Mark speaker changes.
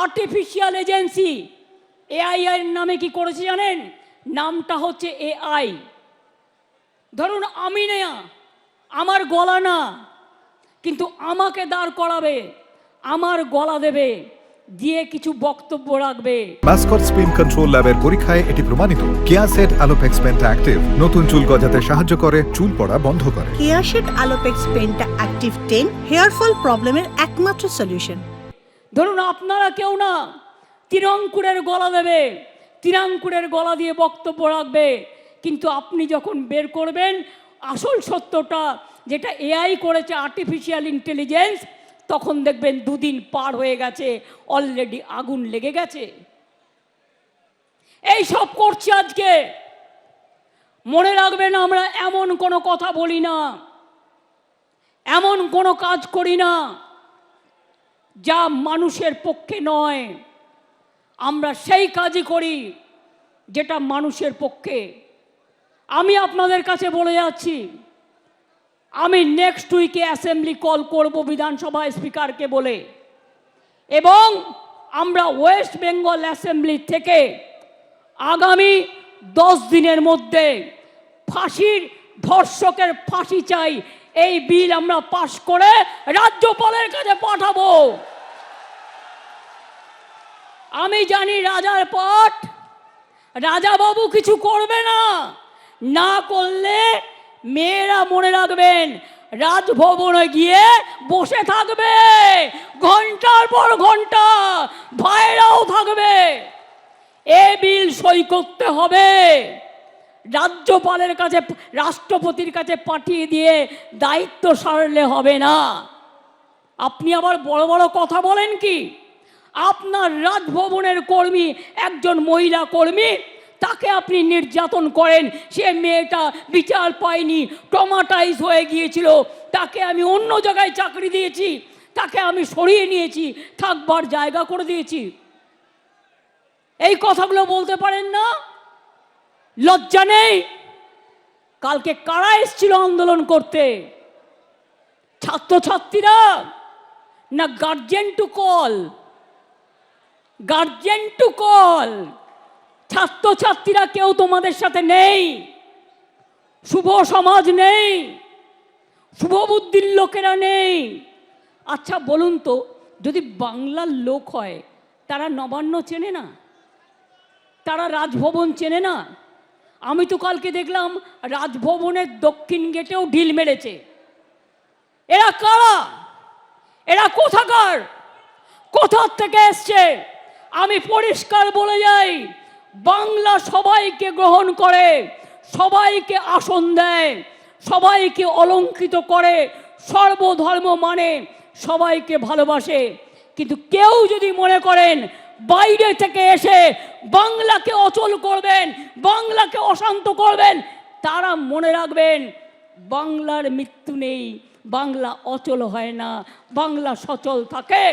Speaker 1: Artificial agency AI এর নামে কি করেছে জানেন? নামটা হচ্ছে এআই। ধরুন আমি না, আমার গলা না, কিন্তু আমাকে দাঁড় করাবে, আমার গলা দেবে, দিয়ে কিছু বক্তব্য রাখবে।
Speaker 2: মাসকট স্পিন কন্ট্রোল ল্যাবের পরীক্ষায় এটি প্রমাণিত। কেয়াসেট আলোপেক্স পেন্টা অ্যাক্টিভ নতুন চুল গজাতে সাহায্য করে, চুল পড়া বন্ধ করে।
Speaker 3: কেয়াসেট Alopex penta active 10 hair fall প্রবলেমের একমাত্র সলিউশন।
Speaker 1: ধরুন আপনারা কেউ না তিরঙ্কুরের গলা দেবে, তিরঙ্কুরের গলা দিয়ে বক্তব্য রাখবে, কিন্তু আপনি যখন বের করবেন আসল সত্যটা, যেটা এআই করেছে, আর্টিফিশিয়াল ইন্টেলিজেন্স, তখন দেখবেন দুদিন পার হয়ে গেছে, অলরেডি আগুন লেগে গেছে। এই সব করছি আজকে। মনে রাখবেন, আমরা এমন কোনো কথা বলি না, এমন কোনো কাজ করি না যা মানুষের পক্ষে নয়। আমরা সেই কাজই করি যেটা মানুষের পক্ষে। আমি আপনাদের কাছে বলে যাচ্ছি, আমি নেক্সট উইকে অ্যাসেম্বলি কল করব বিধানসভা স্পিকারকে বলে, এবং আমরা ওয়েস্ট বেঙ্গল অ্যাসেম্বলি থেকে আগামী 10 দিনের মধ্যে ধর্ষকের ফাঁসি চাই এই বিল আমরা পাশ করে রাজ্যপালের কাছে পাঠাবো। আমি জানি রাজার পাট রাজাবাবু কিছু করবে না, না করলে মেয়েরা মনে রাখবেন রাজভবনে গিয়ে বসে থাকবে ঘন্টার পর ঘন্টা, ভাইরাও থাকবে। এ বিল সই করতে হবে, রাজ্যপালের কাছে, রাষ্ট্রপতির কাছে পাঠিয়ে দিয়ে দায়িত্ব সারলে হবে না। আপনি আবার বড় বড় কথা বলেন কি? আপনার রাজভবনের কর্মী, একজন মহিলা কর্মী, তাকে আপনি নির্যাতন করেন, সে মেয়েটা বিচার পায়নি, ট্রমাটাইজ হয়ে গিয়েছিল, তাকে আমি অন্য জায়গায় চাকরি দিয়েছি, তাকে আমি সরিয়ে নিয়েছি, থাকবার জায়গা করে দিয়েছি। এই কথাগুলো বলতে পারেন না? লজ্জা নেই? কালকে কারা এসেছিল আন্দোলন করতে? ছাত্রছাত্রীরা না guardian to call? Guardian to call. ছাত্রছাত্রীরা কেউ তোমাদের সাথে নেই, শুভ সমাজ নেই, শুভ বুদ্ধির লোকেরা নেই। আচ্ছা বলুন তো, যদি বাংলার লোক হয় তারা নবান্ন চেনে না? তারা রাজভবন চেনে না? আমি তো কালকে দেখলাম রাজভবনের দক্ষিণ গেটেও ঢিল মেরেছে। এরা কারা? এরা কোথাকার? কোথা থেকে এসছে? আমি পরিষ্কার বলে যাই, বাংলা সবাইকে গ্রহণ করে, সবাইকে আসন দেয়, সবাইকে অলঙ্কৃত করে, সর্বধর্ম মানে, সবাইকে ভালোবাসে। কিন্তু কেউ যদি মনে করেন বাইরে থেকে এসে বাংলাকে অচল করবেন, বাংলাকে অশান্ত করবেন, তারা মনে রাখবেন বাংলার মৃত্যু নেই, বাংলা অচল হয় না, বাংলা সচল থাকে।